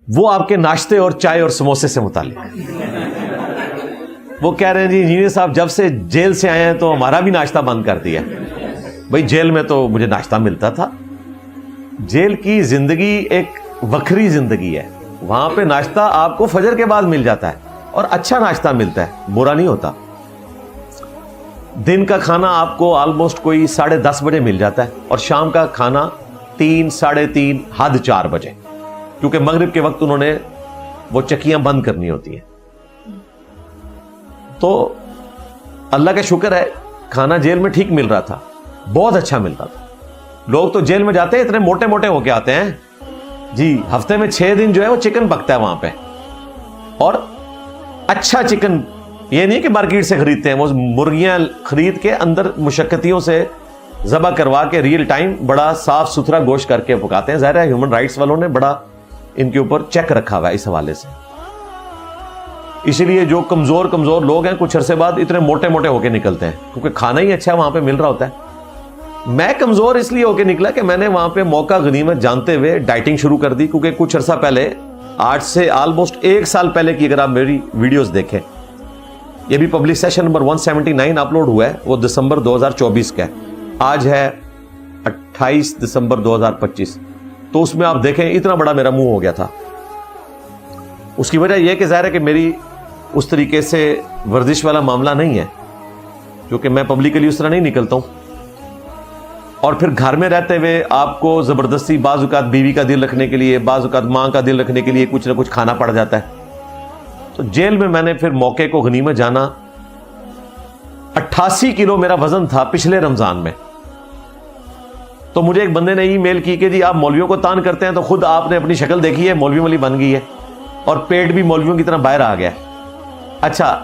وہ آپ کے ناشتے اور چائے اور سموسے سے متعلق. وہ کہہ رہے ہیں جی انجینئر صاحب جب سے جیل سے آئے ہیں تو ہمارا بھی ناشتہ بند کر دیا. بھائی جیل میں تو مجھے ناشتہ ملتا تھا. جیل کی زندگی ایک وکھری زندگی ہے. وہاں پہ ناشتہ آپ کو فجر کے بعد مل جاتا ہے اور اچھا ناشتہ ملتا ہے, برا نہیں ہوتا. دن کا کھانا آپ کو آلموسٹ کوئی 10:30 بجے مل جاتا ہے اور شام کا کھانا 3, 3:30 حد 4 بجے, کیونکہ مغرب کے وقت انہوں نے وہ چکیاں بند کرنی ہوتی ہیں. تو اللہ کا شکر ہے کھانا جیل میں ٹھیک مل رہا تھا, بہت اچھا ملتا تھا. لوگ تو جیل میں جاتے ہیں اتنے موٹے موٹے ہو کے آتے ہیں جی, ہفتے میں 6 دن جو ہے وہ چکن پکتا ہے وہاں پہ, اور اچھا چکن, یہ نہیں کہ مارکیٹ سے خریدتے ہیں, وہ مرغیاں خرید کے اندر مشقتیوں سے ذبح کروا کے ریئل ٹائم بڑا صاف ستھرا گوشت کر کے پکاتے ہیں. ظاہر ہے ہیومن رائٹس والوں نے بڑا ان کے اوپر چیک رکھا ہوا ہے اس حوالے سے. اسی لیے جو کمزور لوگ ہیں کچھ عرصے بعد اتنے موٹے موٹے ہو کے نکلتے ہیں, کیونکہ کھانا ہی اچھا وہاں پہ مل رہا ہوتا ہے. میں کمزور اس لیے ہو کے نکلا کہ میں نے وہاں پہ موقع غنیمت جانتے ہوئے ڈائٹنگ شروع کر دی, کیونکہ کچھ عرصہ پہلے, آج سے آلموسٹ 1 سال پہلے کی اگر آپ میری ویڈیوز دیکھیں, یہ بھی پبلک سیشن نمبر 179 اپلوڈ ہوا ہے, وہ دسمبر 2024 کا ہے. آج ہے 28 دسمبر 2025. تو اس میں آپ دیکھیں اتنا بڑا میرا منہ ہو گیا تھا. اس کی وجہ یہ کہ ظاہر ہے کہ میری اس طریقے سے ورزش والا معاملہ نہیں ہے, کیونکہ میں پبلکلی اس طرح نہیں نکلتا ہوں. اور پھر گھر میں رہتے ہوئے آپ کو زبردستی بعض اوقات بیوی کا دل رکھنے کے لیے, بعض اوقات ماں کا دل رکھنے کے لیے کچھ نہ کچھ کھانا پڑ جاتا ہے. تو جیل میں نے پھر موقع کو غنیمت جانا. 88 کلو میرا وزن تھا پچھلے رمضان میں. تو مجھے ایک بندے نے ای میل کی کہ جی آپ مولویوں کو تان کرتے ہیں, تو خود آپ نے اپنی شکل دیکھی ہے, مولویوں والی بن گئی ہے, اور پیٹ بھی مولویوں کی طرح باہر آ گیا. اچھا,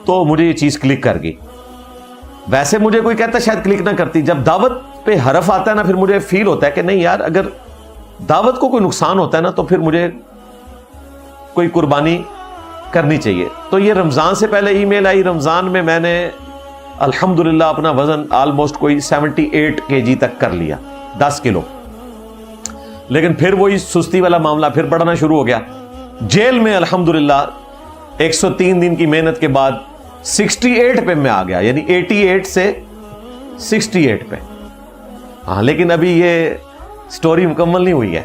تو مجھے یہ چیز کلک کر گئی. ویسے مجھے کوئی کہتا شاید کلک نہ کرتی, جب دعوت پہ حرف آتا ہے نا پھر مجھے فیل ہوتا ہے کہ نہیں یار, اگر دعوت کو کوئی نقصان ہوتا ہے نا تو پھر مجھے کوئی قربانی کرنی چاہیے. تو یہ رمضان سے پہلے ای میل آئی. رمضان میں نے الحمدللہ اپنا وزن آلموسٹ کوئی 78 kg تک کر لیا, 10 کلو. لیکن پھر وہی سستی والا معاملہ پھر بڑھنا شروع ہو گیا. جیل میں الحمدللہ 103 دن کی محنت کے بعد 68 پہ میں آ گیا, یعنی 88 سے 68 پہ. ہاں, لیکن ابھی یہ سٹوری مکمل نہیں ہوئی ہے.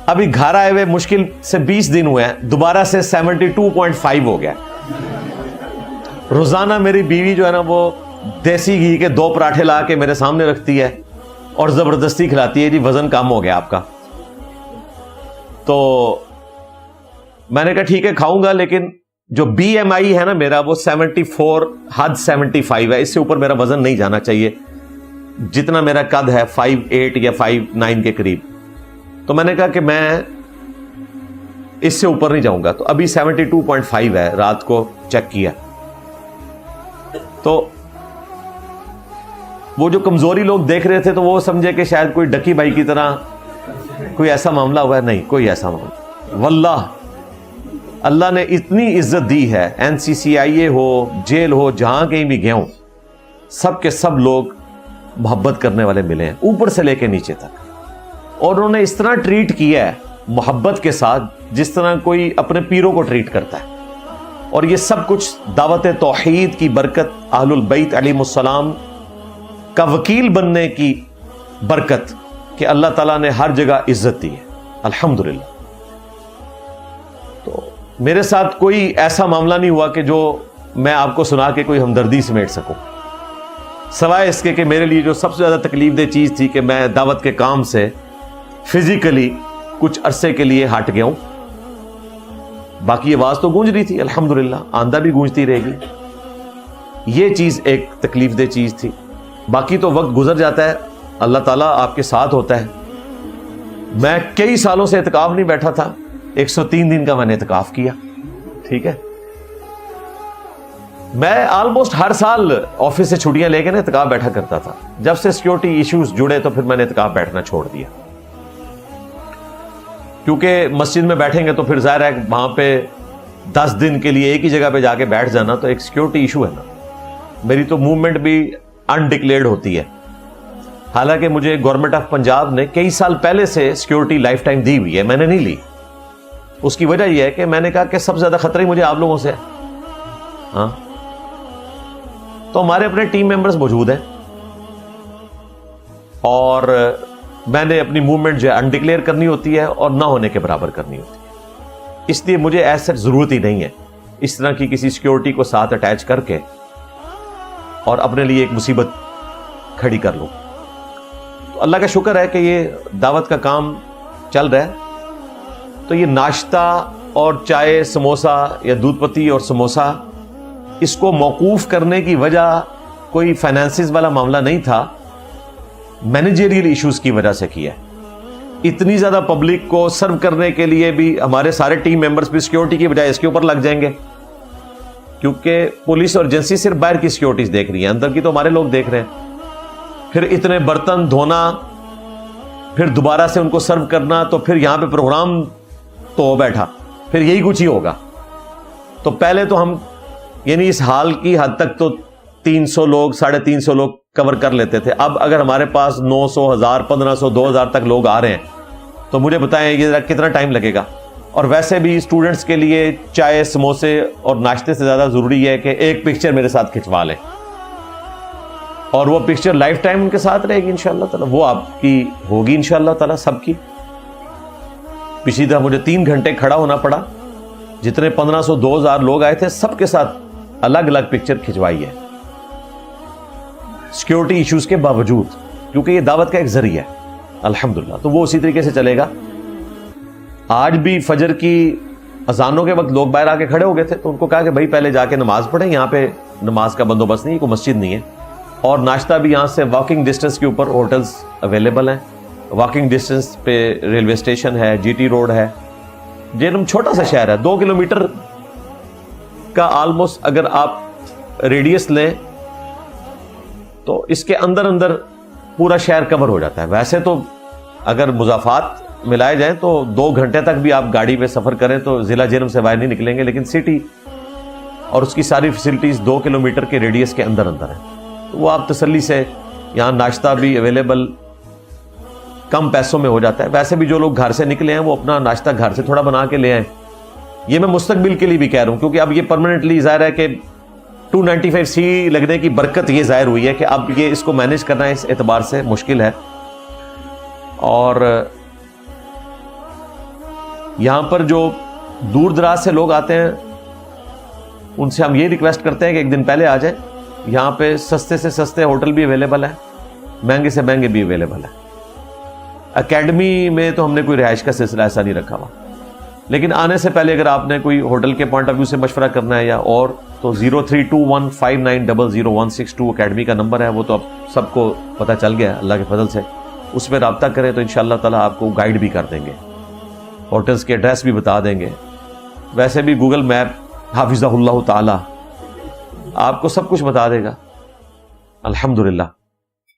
ابھی گھر آئے ہوئے مشکل سے 20 دن ہوئے ہیں, دوبارہ سے 72.5 ہو گیا. روزانہ میری بیوی جو ہے نا وہ دیسی گھی کے 2 پراٹھے لا کے میرے سامنے رکھتی ہے اور زبردستی کھلاتی ہے, جی وزن کم ہو گیا آپ کا. تو میں نے کہا ٹھیک ہے کھاؤں گا, لیکن جو بی ایم آئی ہے نا میرا وہ 74 حد 75 ہے, اس سے اوپر میرا وزن نہیں جانا چاہیے. جتنا میرا قد ہے 5'8" یا 5'9" کے قریب. تو میں نے کہا کہ میں اس سے اوپر نہیں جاؤں گا. تو ابھی 72.5 ہے, رات کو چیک کیا. تو وہ جو کمزوری لوگ دیکھ رہے تھے تو وہ سمجھے کہ شاید کوئی ڈکی بھائی کی طرح کوئی ایسا معاملہ ہوا ہے. نہیں, کوئی ایسا معاملہ. واللہ اللہ نے اتنی عزت دی ہے, NCCIA ہو, جیل ہو, جہاں کہیں بھی گیا ہوں, سب کے سب لوگ محبت کرنے والے ملے ہیں, اوپر سے لے کے نیچے تک. اور انہوں نے اس طرح ٹریٹ کیا ہے محبت کے ساتھ جس طرح کوئی اپنے پیروں کو ٹریٹ کرتا ہے. اور یہ سب کچھ دعوت توحید کی برکت, اہل البیت علیہم السلام کا وکیل بننے کی برکت کہ اللہ تعالیٰ نے ہر جگہ عزت دی ہے الحمدللہ. تو میرے ساتھ کوئی ایسا معاملہ نہیں ہوا کہ جو میں آپ کو سنا کے کوئی ہمدردی سمیٹ سکوں, سوائے اس کے کہ میرے لیے جو سب سے زیادہ تکلیف دہ چیز تھی کہ میں دعوت کے کام سے فزیکلی کچھ عرصے کے لیے ہٹ گیا ہوں. باقی آواز تو گونج رہی تھی الحمدللہ, آندہ بھی گونجتی رہے گی. یہ چیز ایک تکلیف دہ چیز تھی. باقی تو وقت گزر جاتا ہے, اللہ تعالیٰ آپ کے ساتھ ہوتا ہے. میں کئی سالوں سے اعتکاف نہیں بیٹھا تھا, 103 دن کا میں نے اعتکاف کیا. ٹھیک ہے, میں آلموسٹ ہر سال آفس سے چھٹیاں لے کے نا اعتکاف بیٹھا کرتا تھا. جب سے سیکیورٹی ایشوز جڑے تو پھر میں نے اعتکاف بیٹھنا چھوڑ دیا, کیونکہ مسجد میں بیٹھیں گے تو پھر ظاہر ہے وہاں پہ 10 دن کے لیے ایک ہی جگہ پہ جا کے بیٹھ جانا تو ایک سیکیورٹی ایشو ہے نا. میری تو موومنٹ بھی انڈکلیئرڈ ہوتی ہے, حالانکہ مجھے گورنمنٹ آف پنجاب نے کئی سال پہلے سے سیکیورٹی لائف ٹائم دی ہوئی ہے، میں نے نہیں لی. اس کی وجہ یہ ہے کہ میں نے کہا کہ سب سے زیادہ خطرہ ہی مجھے آپ لوگوں سے ہے. ہاں تو ہمارے اپنے ٹیم ممبرز موجود ہیں اور میں نے اپنی موومنٹ جو ہے انڈکلیئر کرنی ہوتی ہے اور نہ ہونے کے برابر کرنی ہوتی ہے. اس لیے مجھے ایسا ضرورت ہی نہیں ہے اس طرح کی کسی سیکیورٹی کو ساتھ اٹیچ کر کے اور اپنے لیے ایک مصیبت کھڑی کر لوں. تو اللہ کا شکر ہے کہ یہ دعوت کا کام چل رہا ہے. تو یہ ناشتہ اور چائے سموسا یا دودھ پتی اور سموسا، اس کو موقوف کرنے کی وجہ کوئی فائنانسز والا معاملہ نہیں تھا، مینیجریل ایشوز کی وجہ سے کیا ہے. اتنی زیادہ پبلک کو سرو کرنے کے لیے بھی ہمارے سارے ٹیم ممبرز بھی سیکیورٹی کی بجائے اس کے اوپر لگ جائیں گے، کیونکہ پولیس اور ایجنسی صرف باہر کی سیکیورٹیز دیکھ رہی ہیں، اندر کی تو ہمارے لوگ دیکھ رہے ہیں. پھر اتنے برتن دھونا، پھر دوبارہ سے ان کو سرو کرنا، تو پھر یہاں پہ پروگرام تو ہو بیٹھا، پھر یہی کچھ ہی ہوگا. تو پہلے تو ہم یعنی اس حال کی حد تک تو 300 لوگ 350 لوگ کور کر لیتے تھے. اب اگر ہمارے پاس 900 1000 1500 2000 تک لوگ آ رہے ہیں تو مجھے بتائیں یہ کتنا ٹائم لگے گا. اور ویسے بھی اسٹوڈنٹس کے لیے چائے سموسے اور ناشتے سے زیادہ ضروری ہے کہ ایک پکچر میرے ساتھ کھنچوا لیں، اور وہ پکچر لائف ٹائم ان کے ساتھ رہے گی انشاءاللہ تعالی. وہ آپ کی ہوگی انشاءاللہ تعالی سب کی. پچھلی دفعہ مجھے 3 گھنٹے کھڑا ہونا پڑا، جتنے 1500 2000 لوگ آئے تھے سب کے ساتھ الگ الگ پکچر کھنچوائی ہے سیکیورٹی ایشوز کے باوجود، کیونکہ یہ دعوت کا ایک ذریعہ ہے الحمدللہ. تو وہ اسی طریقے سے چلے گا. آج بھی فجر کی اذانوں کے وقت لوگ باہر آ کے کھڑے ہو گئے تھے، تو ان کو کہا کہ بھائی پہلے جا کے نماز پڑھیں، یہاں پہ نماز کا بندوبست نہیں، کوئی مسجد نہیں ہے. اور ناشتہ بھی یہاں سے واکنگ ڈسٹنس کے اوپر ہوٹلز اویلیبل ہیں، واکنگ ڈسٹنس پہ ریلوے اسٹیشن ہے، جی ٹی روڈ ہے. جہلم چھوٹا سا شہر ہے، 2 کلومیٹر کا آلموسٹ اگر آپ ریڈیس لیں تو اس کے اندر اندر پورا شہر کور ہو جاتا ہے. ویسے تو اگر مضافات ملائے جائیں تو 2 گھنٹے تک بھی آپ گاڑی پہ سفر کریں تو ضلع جہلم سے باہر نہیں نکلیں گے، لیکن سٹی اور اس کی ساری فیسلٹیز 2 کلومیٹر کے ریڈیس کے اندر اندر ہیں. تو وہ آپ تسلی سے، یہاں ناشتہ بھی اویلیبل کم پیسوں میں ہو جاتا ہے. ویسے بھی جو لوگ گھر سے نکلے ہیں وہ اپنا ناشتہ گھر سے تھوڑا بنا کے لے آئیں. یہ میں مستقبل کے لیے بھی کہہ رہا ہوں، کیونکہ اب یہ پرماننٹلی ظاہر ہے کہ 295C لگنے کی برکت یہ ظاہر ہوئی ہے کہ اب یہ اس کو مینیج کرنا اس اعتبار سے مشکل ہے. اور یہاں پر جو دور دراز سے لوگ آتے ہیں ان سے ہم یہ ریکویسٹ کرتے ہیں کہ ایک دن پہلے آ جائیں. یہاں پہ سستے سے سستے ہوٹل بھی اویلیبل ہیں، مہنگے سے مہنگے بھی اویلیبل ہیں. اکیڈمی میں تو ہم نے کوئی رہائش کا سلسلہ ایسا نہیں رکھا ہوا، لیکن آنے سے پہلے اگر آپ نے کوئی ہوٹل کے پوائنٹ آف ویو سے مشورہ کرنا ہے یا اور، تو 032159000162 اکیڈمی کا نمبر ہے. وہ تو اب سب کو پتہ چل گیا اللہ کے فضل سے. اس میں رابطہ کریں تو انشاءاللہ تعالیٰ آپ کو گائیڈ بھی کر دیں گے، ہوٹلز کے ایڈریس بھی بتا دیں گے. ویسے بھی گوگل میپ حافظہ اللہ تعالیٰ آپ کو سب کچھ بتا دے گا الحمدللہ.